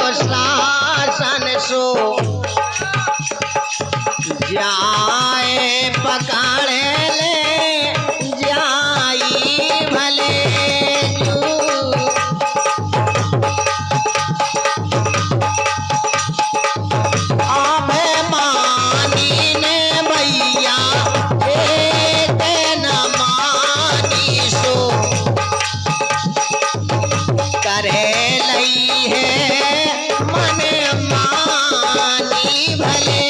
दुशासन सो जाए पकड़ ले जाई भले अभिमानी ने भैया एक न मानी सो करे लई है मन मानी भले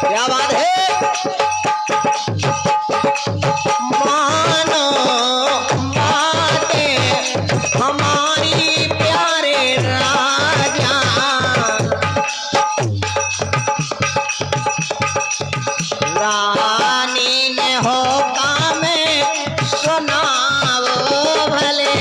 क्या बात है। मानो बातें हमारी प्यारे राजा रानी ने हो काम सुनाओ भले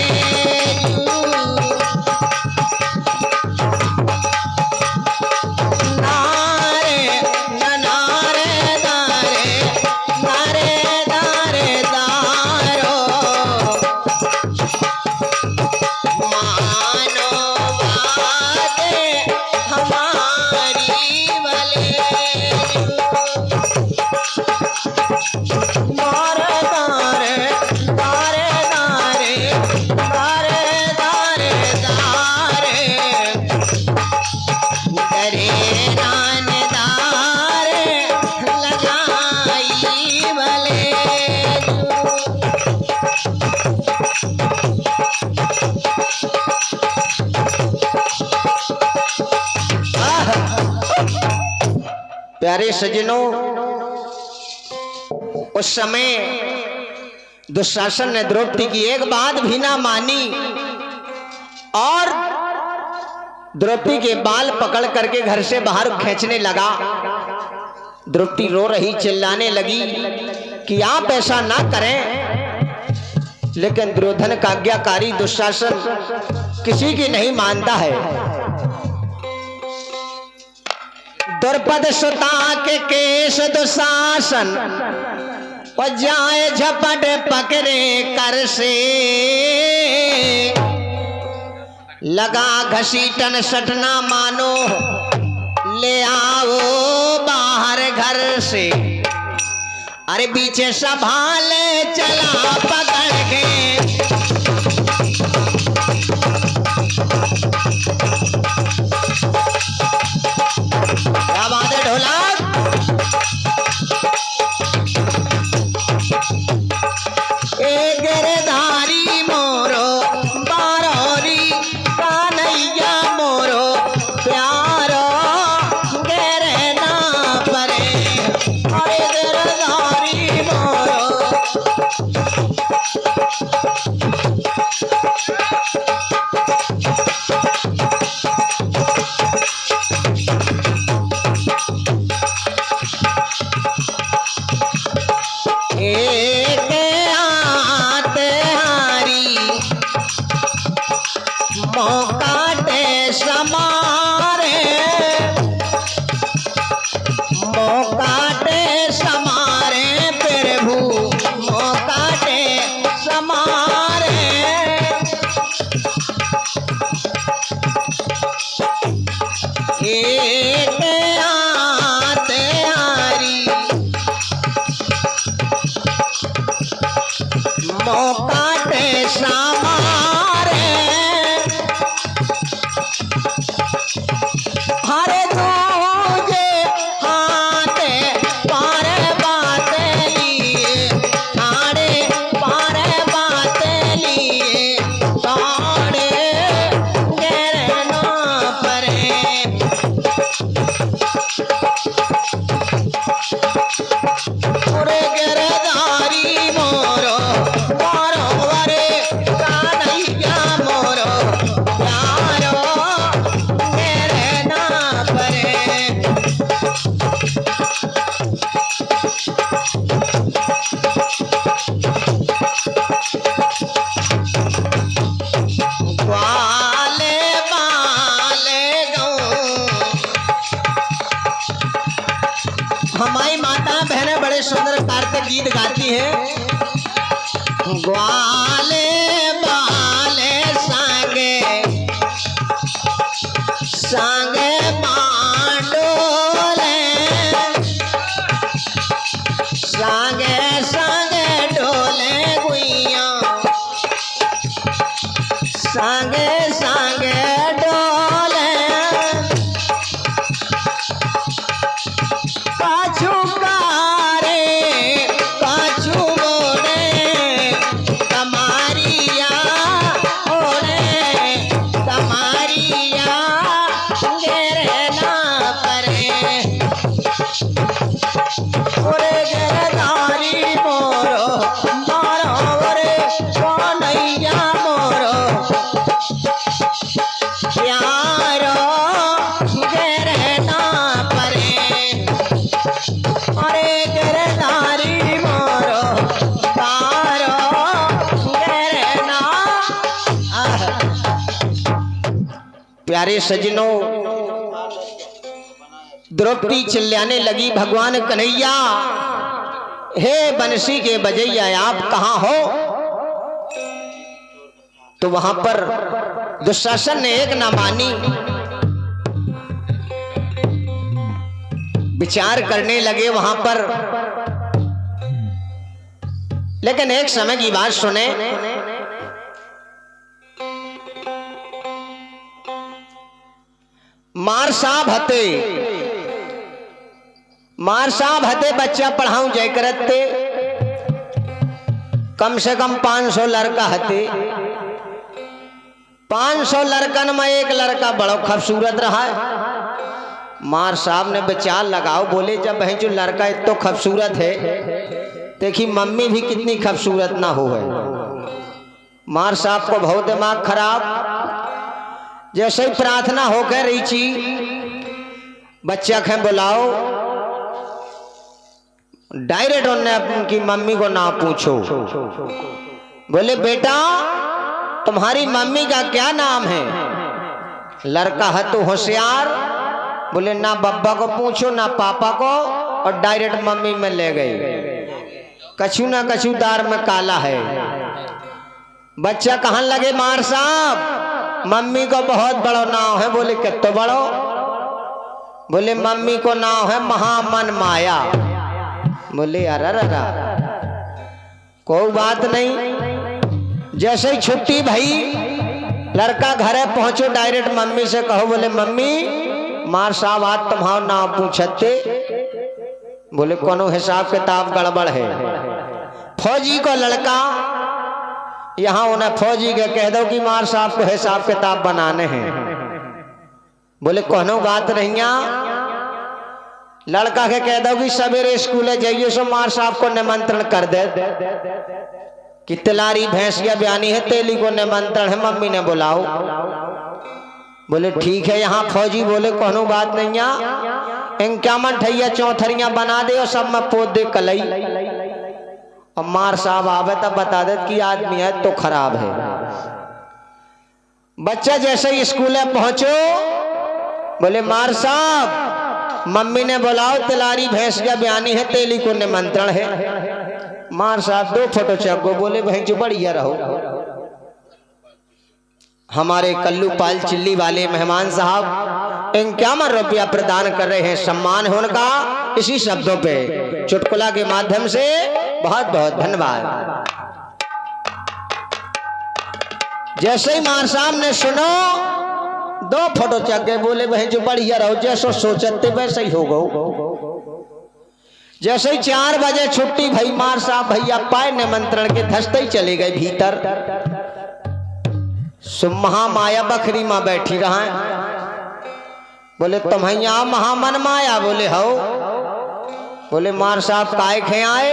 प्यारे सज्जनों, उस समय दुशासन ने द्रौपदी की एक बात भी ना मानी और द्रौपदी के बाल पकड़ करके घर से बाहर खींचने लगा। द्रौपदी रो रही, चिल्लाने लगी कि आप ऐसा ना करें, लेकिन दुर्योधन का आज्ञाकारी दुशासन किसी की नहीं मानता है। द्रौपद सुता के केश दुशासन और जाए झपट पकड़े कर से लगा घसीटन सटना मानो ले आओ बाहर घर से। अरे पीछे संभाले चला पकड़ के क्या बात है ढोलक। ए गिरधारी मोरो बारोरी कान्हैया मोरो प्यारो गिरे ना परे। अरे गिरधारी मोरो मोकाटे समारे प्रभु मोकाटे समारे। एक आते हारी मोकाटे समारे। हरे दूजे हाथे पारे बाते लिए हारे पारे बाते लिए ताड़े गिरे ना परे। पूरे गिरधारी मोरो मोरो वरे कान्हैया मोरो प्यारो गिरे ना परे। ग्वाले बाले गऊं हमारी माता बहनें बड़े सुंदर कार्तिक गीत गाती हैं। ग्वाल सांगे सांगे डोले काछू कारे काछू मोड़े तमारिया ओड़े तमारिया गेरे ना परे ओरे गिरधारी मोरो मारो रे कन्हैया मोरो प्यारो गिरे ना परे अरे गिरधारी मोरो तारो गिरे ना। प्यारे सजनों, द्रौपदी चिल्लाने लगी, भगवान कन्हैया, हे बंसी के बजैया आप कहां हो? तो वहां पर दुशासन ने एक ना मानी, विचार करने लगे वहां पर। लेकिन एक समय की बात सुने, मार साहब हते, मार साहब हते बच्चा पढ़ाऊं जय करते, कम से कम 500 लड़का हते। 500 लड़कन में एक लड़का बड़ा खूबसूरत रहा है। मार साहब ने विचार लगाओ, बोले जब बहन जो लड़का इतना खूबसूरत है, देखी मम्मी भी कितनी खूबसूरत ना हो है। मार साहब को बहुत दिमाग खराब, जैसे ही प्रार्थना होकर रही थी, बच्चा खे बुलाओ, डायरेक्ट उन्होंने उनकी मम्मी को ना पूछो, बोले बेटा तुम्हारी मम्मी का क्या नाम है? लड़का है तो होशियार, बोले ना बब्बा को पूछो ना पापा को, और डायरेक्ट मम्मी में ले गई। कछु ना कछु दार में काला है। बच्चा कहन लगे मार साहब मम्मी को बहुत बड़ो नाम है। बोले कितो बड़ो? बोले मम्मी को नाम है महामन माया। बोले अरररा कोई बात नहीं। जैसे ही छुट्टी भई, लड़का घरे पहुंचो, डायरेक्ट मम्मी से कहो, बोले मम्मी मार साहब आज तुम्हारा नाम पूछते। बोले कोनो हिसाब किताब गड़बड़ है। फौजी को लड़का, यहाँ उन्हें फौजी के कह दो कि मार साहब को हिसाब किताब बनाने हैं। बोले कोनो बात नहीं, लड़का के कह दो कि सवेरे स्कूल जाइए सो मार साहब को निमंत्रण कर दे कि तिलारी भैंसिया ब्यानी है, तेली को निमंत्रण है, मम्मी ने बुलाओ। बोले ठीक है। यहाँ फौजी बोले कोनो बात नहीं, इनक्यावन ठैया चौथरियां बना दे और सब में पोत दे कलई, और मार साहब आवे तब बता दे कि आदमी है तो खराब है। बच्चा जैसे ही स्कूल पहुंचो, बोले मार साहब मम्मी ने बुलाओ, तिलारी भैंसिया ब्यानी है, तेली को निमंत्रण है। मार साहब 2 फोटो चको। बोले बहन जो बढ़िया रहो, हमारे कल्लू पाल चिल्ली वाले मेहमान साहब 51 रुपया प्रदान कर रहे हैं, सम्मान है उनका। इसी शब्दों पे चुटकुला के माध्यम से बहुत बहुत धन्यवाद। जैसे ही मार साहब ने सुनो, 2 फोटो चक गए। बोले बहन जो बढ़िया रहो, जैसो सोचते वैसे ही हो गो। जैसे ही 4 बजे छुट्टी भई, मार साहब भैया पाए निमंत्रण के धसते ही चले गए भीतर। महामाया बखरी माँ बैठी रहा है। बोले तुम्हारा महामन माया? बोले हो। बोले मार साहब काय खे आए?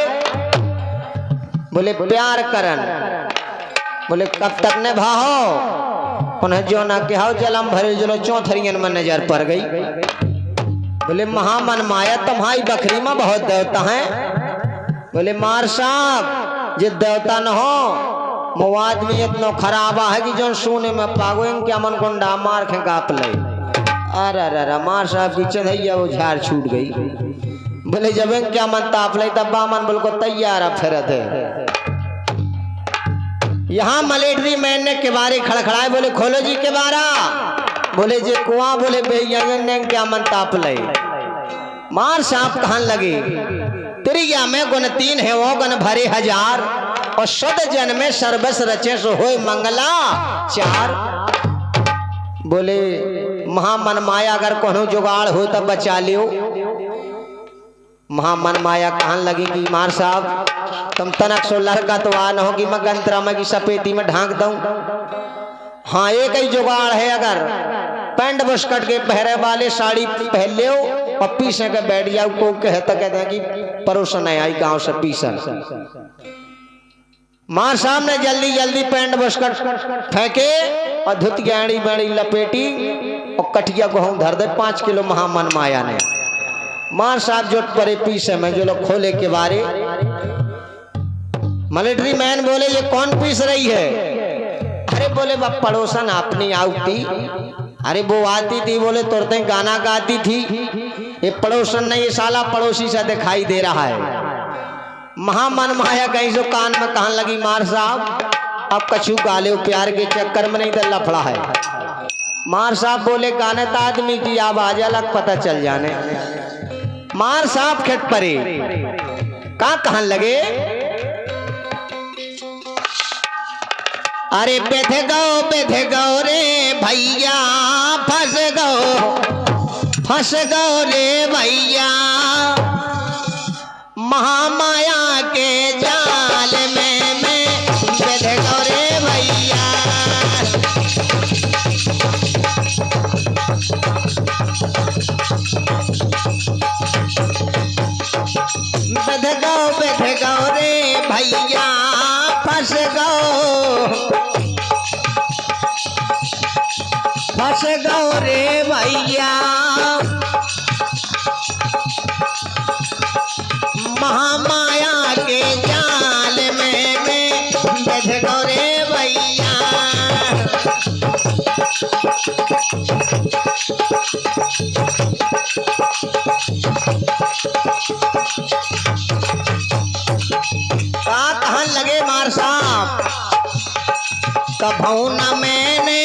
बोले प्यार करन। बोले कब तक ने भाहो? उन्हें जो ना कहो जलम भरे जलो चौथरियन में नजर पड़ गई। बोले महामन माया तुम्हारी बकरी में बहुत देवता है। बोले मार साहब जे देवता न हो, वो आदमी इतना खराब है कि जो सोने में पागो क्या मन गुंडा मार खे काप ले। अरे मार साहब की चढ़ैया वो झाड़ छूट गई। बोले जब क्या मन ताप ले तब बामन बोल को तैयार फिरत है। यहाँ मलेटरी मैन ने किबारे खड़खड़ाए। बोले खोलो जी किबारा। बोले जे कुआं। बोले भैया ने क्या मन ताप ले। मार साहब कहन लगे तिरिया में गुण 3 है, वो गुण भरे 1000। और शुद्ध जन में सर्वस रचे सो होय मंगला। 4 बोले महामन माया अगर कोनो जुगाड़ हो तब बचा लियो। महामन माया कहन लगी कि मार साहब तुम तनक सो लड़का तो आ न हो कि मैं गंतरा में की सपेटी में ढांक दूं। हाँ एक ही जुगाड़ है, अगर पैंट बुस्कट के पहरे वाले साड़ी पहन लियो और पीछे के बैठ जाओ को कहते हैं कि परोसन है आई गांव से पीसन। मां साहब ने जल्दी जल्दी पैंट बुस्कट फेंके और धुतियाड़ी बड़ी लपेटी और कटिया को धर दे 5 किलो महामन माया ने। मां साहब जो परे पीछे में जो लोग खोले के बारे मिलिट्री मैन बोले ये कौन पीस रही है? अरे बोले बा पड़ोसन अपनी आउती। अरे वो आती थी, बोले तुरते गाना गाती थी। ये पड़ोसन नहीं, ये साला पड़ोसी से दिखाई दे रहा है। महामन माया कहीं से कान में कहने लगी मार साहब अब कछु गाले प्यार के चक्कर में नहीं तो लफड़ा है। मार साहब बोले गाने तो आदमी की आवाज अलग पता चल जाने। मार साहब खेत परे कहा कहन लगे अरे बेथे गो रे भैया फंस गो रे भैया महामाया के जाल में मैं बेथे गो रे भैया। बेथे गो रे भैया फंस गो रे भैया महामाया के जाल में मैं बेच गो रे भैया। कहन लगे मार साहब कभू न मैंने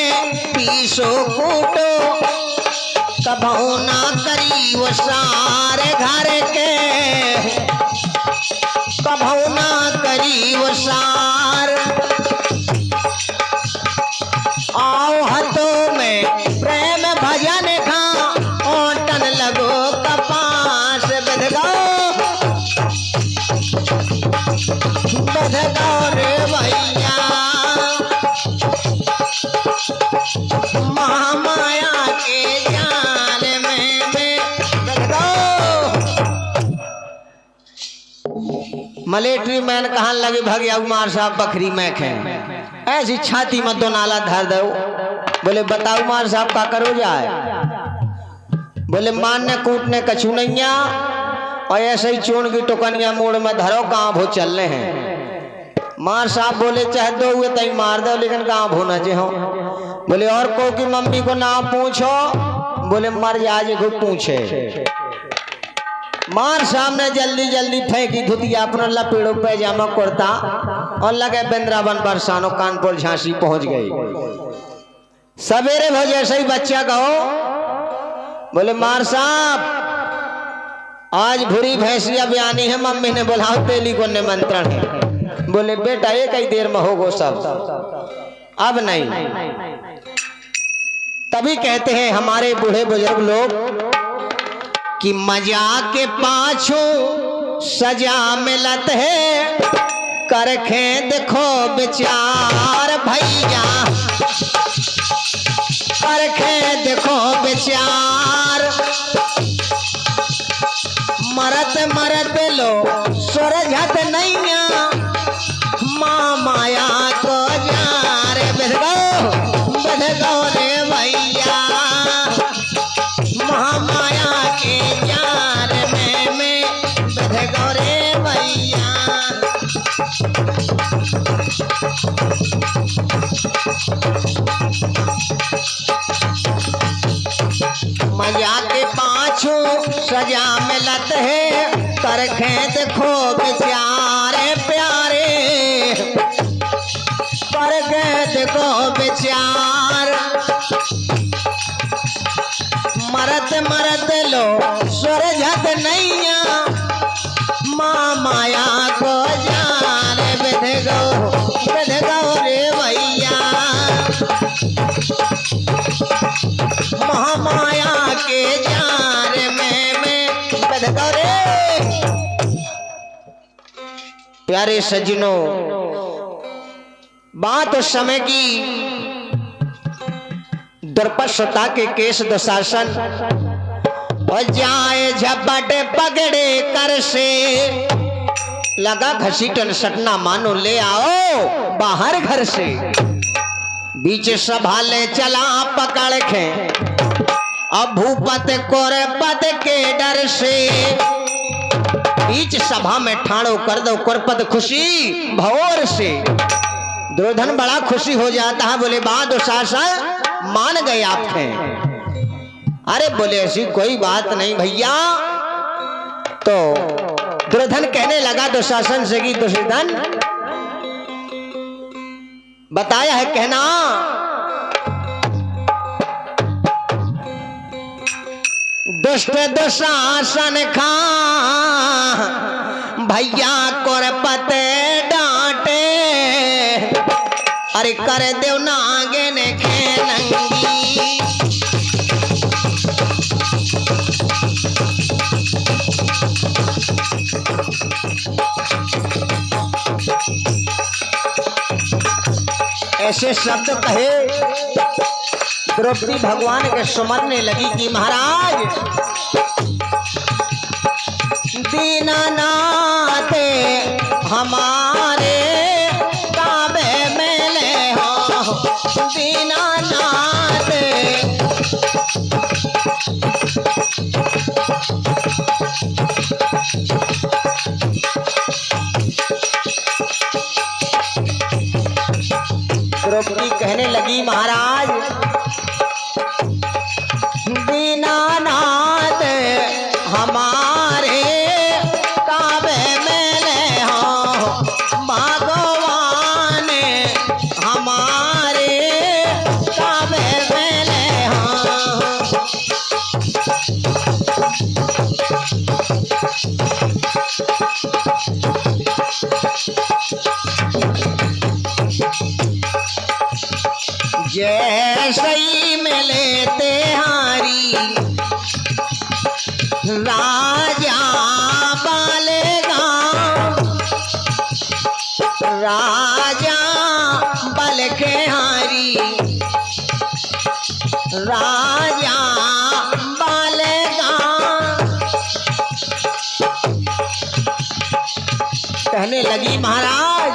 पीसो कूटो कभू ना करी वो सारे घर के कभू ना करी वो सार आओ हाथों में प्रेम भजन खा ओटन लगो कपास बदगो रे भैया महामाया के जाल में मिलिट्री मैन कहन लगे भगया मार साहब बकरी में खे ऐसी छाती में दो नाला धर दो। बोले बताओ मार साहब का करो जाए? बोले मारने कूटने कछू नहीं और ऐसे ही चून की टुकनिया मोड़ में धरो गाँव भो चलने हैं। मार साहब बोले चाहे दो हुए तई मार दो लेकिन गाँव भो न जे हो। बोले और को की मम्मी को नाम पूछो? बोले मर जाए को पूछे। मार सामने जल्दी जल्दी फेंकी धुतिया अपना लपेड़ो पैजामा कुर्ता और लगे बिंद्रावन बरसानो कानपुर झांसी पहुंच गई। सवेरे भो जैसे ही बच्चा कहो बोले मार साहब आज भूरी भैंसिया बयानी है, मम्मी ने बुलाओ तेली को निमंत्रण है। बोले बेटा एक ही देर में होगो सब, अब नहीं। तभी कहते हैं हमारे बूढ़े बुजुर्ग लोग कि मजा के पाछू सजा मिलत है करखे देखो विचार भैया करखे देखो विचार मरत मरत लो सुरझत नैया माँ माया को जार बधगो रे भैया महामाया के जार में बधगो रे भैया। मजा के पाछू सजा मिलत है करखे देखो बेचारे प्यारे करखे देखो बेचार मरत मरत लो सुरझत नैया माँ माया को जार बधगो प्यारे सज्जनों, बात उस समय की द्रपशता के केश दुशासन और जाए झपट पकड़े कर से लगा घसीटन सटना मानो ले आओ बाहर घर से। बीच सभा ले चला पकड़ के अब भूपत कोरे पद के डर से। बीच सभा में ठाड़ो कर दो कुरपद खुशी भौर से। दुर्योधन बड़ा खुशी हो जाता है, बोले बा दुशासन मान गए आपके। अरे बोले ऐसी कोई बात नहीं भैया। तो दुर्योधन कहने लगा दुशासन से कि दुशासन बताया है कहना, दुष्ट दुशासन खा भैया कुरपत डांटे। अरे कर देव नागे ने खेलंगी। ऐसे शब्द कहे द्रौपदी भगवान के सुमरने लगी कि महाराज दीनानाथ हमारे ताबे में ले हो। दीनानाथ द्रौपदी कहने लगी महाराज दीनानाथ हमारे ताबे में ले हो। भगवान हमारे ताबे में ले हो। जैसे ही मिले तेहारी राजा बालेगा। राजा बल के हारी राजा बालेगा। कहने लगी महाराज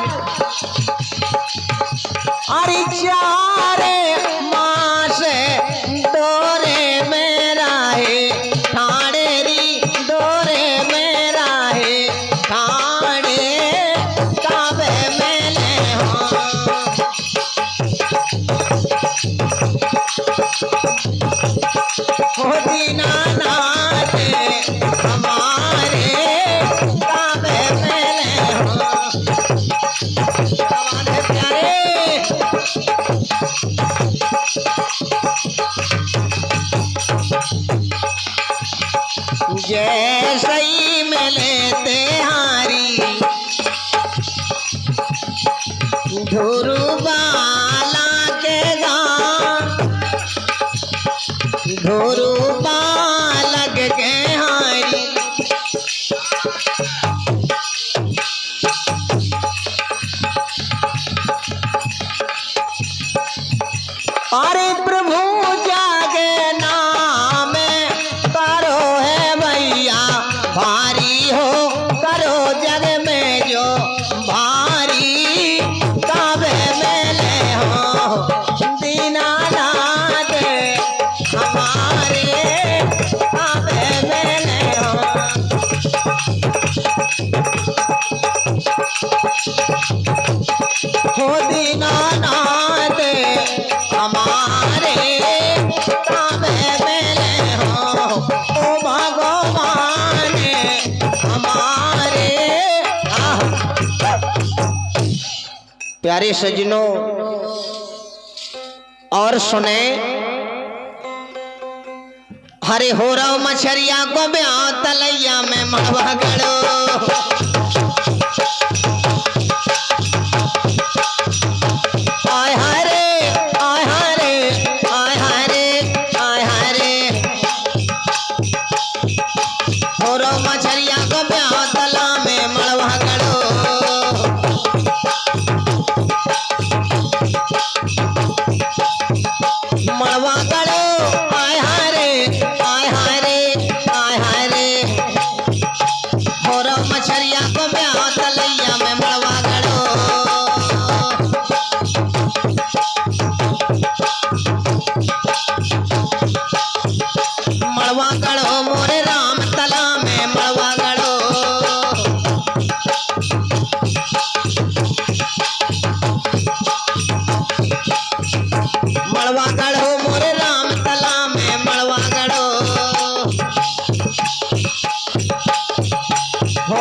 अरे चारे मास डोरे मेरा है ठाड़ेरी डोरे मेरा है ठाड़े ताबे में ले हो। दीनानाथ हमारे ताबे में ले हो। प्यारे जैसे ही मिले तेहारी धुरु बाला के गान धुरु बालक के हारी। अरे प्रभु जागे नाम करो है भैया भारी हो। करो जग में जो भारी ताबे में ले हो। दीनानाथ हमारे ताबे में ले हो। दीनानाथ हमारे ताबे में ले हो। ओ भगवान हमारे। प्यारे सज्जनों और सुने, हरे हो रहा मछरिया को ब्याह तलैया में मड़वा गड़ो। मछरिया को ब्याह तला में मड़वा गड़ो।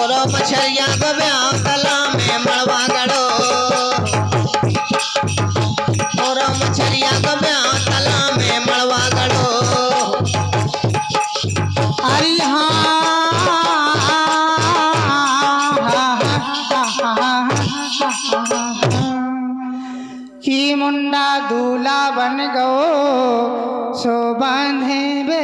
और मछरिया को ब्याह तला में मड़वा गड़ो और मछरिया को ब्याह तला में मड़वा गड़ो अरे कि मुंडा दूल्हा बन गो सो बांधे बे